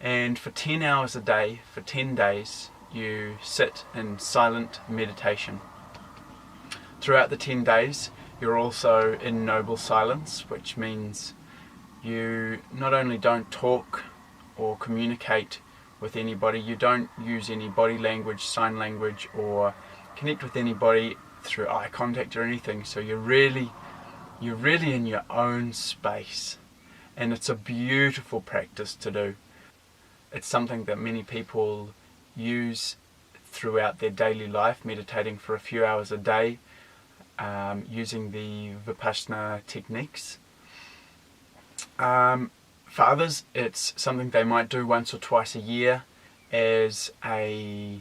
and for 10 hours a day, for 10 days, you sit in silent meditation. Throughout the 10 days, you're also in noble silence, which means you not only don't talk or communicate with anybody, you don't use any body language, sign language, or connect with anybody through eye contact or anything. So you're really in your own space, and it's a beautiful practice to do. It's something that many people use throughout their daily life, meditating for a few hours a day, using the Vipassana techniques. For others, it's something they might do once or twice a year as a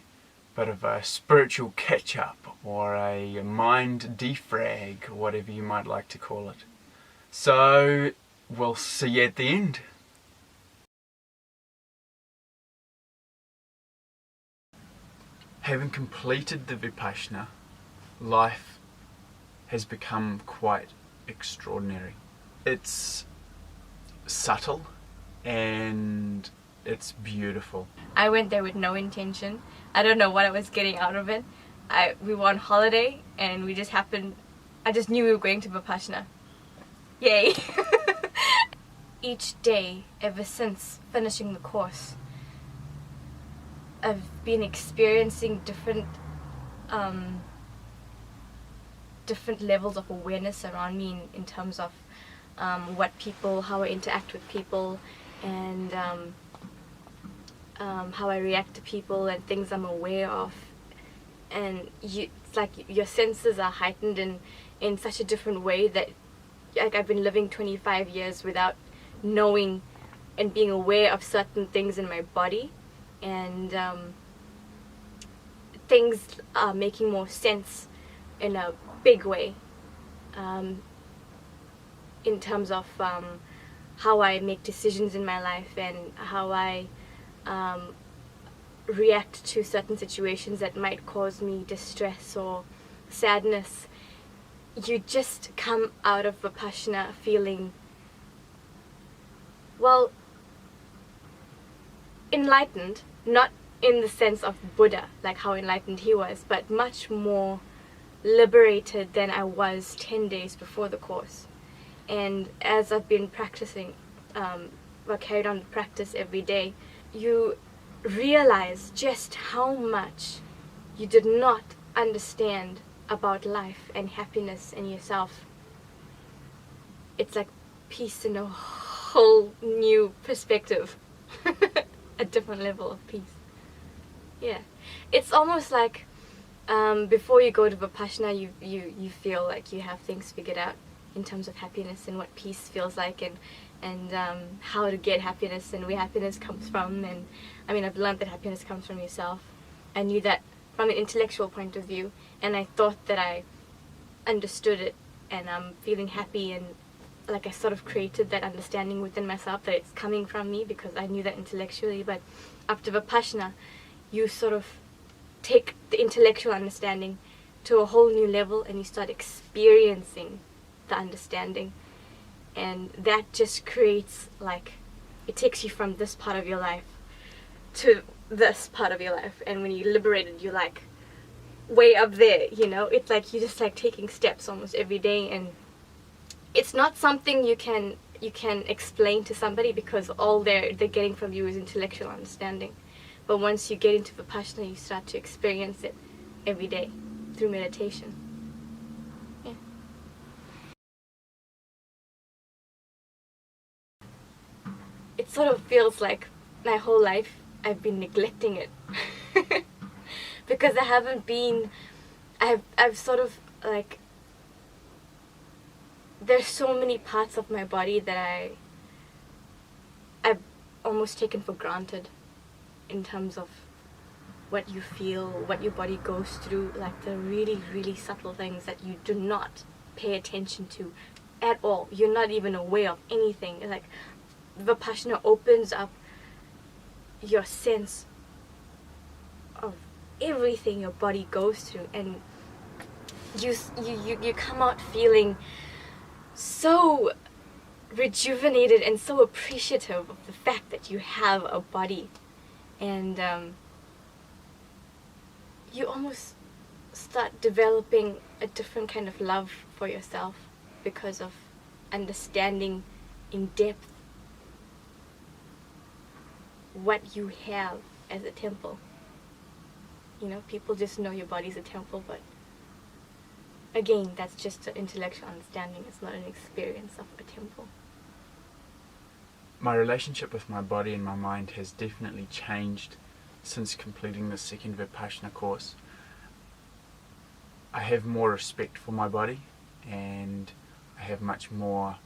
bit of a spiritual catch-up or a mind defrag, whatever you might like to call it. So we'll see you at the end. Having completed the Vipassana, life has become quite extraordinary. It's subtle and it's beautiful. I went there with no intention. I don't know what I was getting out of it. We were on holiday and I just knew we were going to Vipassana. Yay! Each day, ever since finishing the course, I've been experiencing different levels of awareness around me in terms of how I interact with people, and how I react to people and things I'm aware of. And it's like your senses are heightened in such a different way that, like, I've been living 25 years without knowing and being aware of certain things in my body, and things are making more sense in a big way, in terms of how I make decisions in my life and how I react to certain situations that might cause me distress or sadness. You just come out of Vipassana feeling, well, enlightened, not in the sense of Buddha, like how enlightened he was, but much more liberated than I was 10 days before the course. And as I've been practicing, carried on to practice every day, you realize just how much you did not understand about life and happiness and yourself. It's like peace in a whole new perspective. A different level of peace. Yeah. It's almost like before you go to Vipassana, you feel like you have things figured out in terms of happiness and what peace feels like, and how to get happiness and where happiness comes from. And I mean, I've learned that happiness comes from yourself. I knew that from an intellectual point of view, and I thought that I understood it, and I'm feeling happy, and like I sort of created that understanding within myself that it's coming from me because I knew that intellectually. But after Vipassana, you sort of take the intellectual understanding to a whole new level, and you start experiencing the understanding, and that just creates, like, it takes you from this part of your life to this part of your life, and when you're liberated, you're like way up there, you know. It's like you're just like taking steps almost every day, and it's not something you can explain to somebody because all they're getting from you is intellectual understanding. But once you get into Vipassana, you start to experience it every day through meditation. Yeah. It sort of feels like my whole life I've been neglecting it. Because I've sort of, like, there's so many parts of my body that I've almost taken for granted in terms of what you feel, what your body goes through, like the really, really subtle things that you do not pay attention to at all. You're not even aware of anything. Like, Vipassana opens up your sense of everything your body goes through, and you come out feeling so rejuvenated and so appreciative of the fact that you have a body. And you almost start developing a different kind of love for yourself because of understanding in depth what you have as a temple. You know, people just know your body's a temple, but again, that's just an intellectual understanding. It's not an experience of a temple. My relationship with my body and my mind has definitely changed since completing the second Vipassana course. I have more respect for my body, and I have much more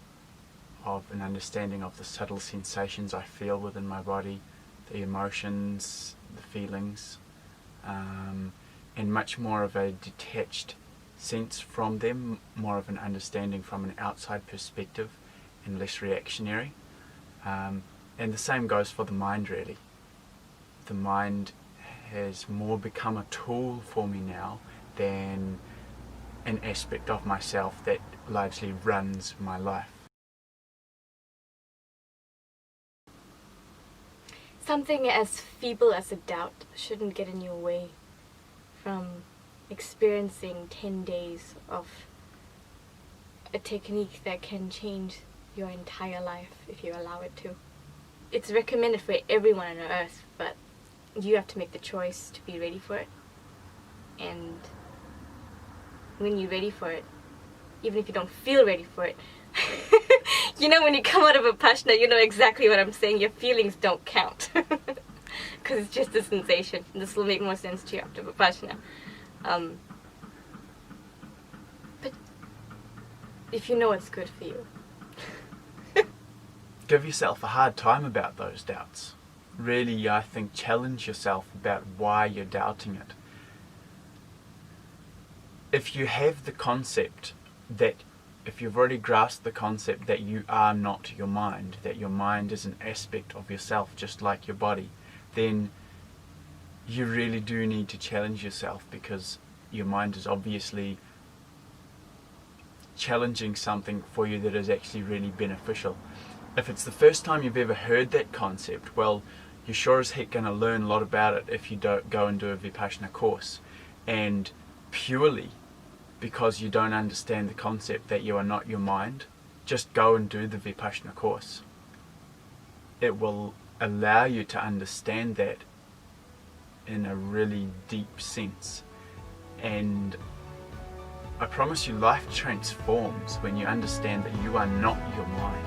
of an understanding of the subtle sensations I feel within my body, the emotions, the feelings, and much more of a detached sense from them, more of an understanding from an outside perspective and less reactionary. And the same goes for the mind, really. The mind has more become a tool for me now than an aspect of myself that largely runs my life. Something as feeble as a doubt shouldn't get in your way from experiencing 10 days of a technique that can change your entire life if you allow it to. It's recommended for everyone on earth, but you have to make the choice to be ready for it. And when you're ready for it, even if you don't feel ready for it, you know, when you come out of Vipassana, you know exactly what I'm saying. Your feelings don't count. Because it's just a sensation. This will make more sense to you after Vipassana. But if you know what's good for you. Give yourself a hard time about those doubts. Really, I think, challenge yourself about why you're doubting it. If you have the concept that, if you've already grasped the concept that you are not your mind, that your mind is an aspect of yourself just like your body, then you really do need to challenge yourself, because your mind is obviously challenging something for you that is actually really beneficial. If it's the first time you've ever heard that concept, well, you're sure as heck going to learn a lot about it if you don't go and do a Vipassana course. And purely because you don't understand the concept that you are not your mind, just go and do the Vipassana course. It will allow you to understand that in a really deep sense. And I promise you, life transforms when you understand that you are not your mind.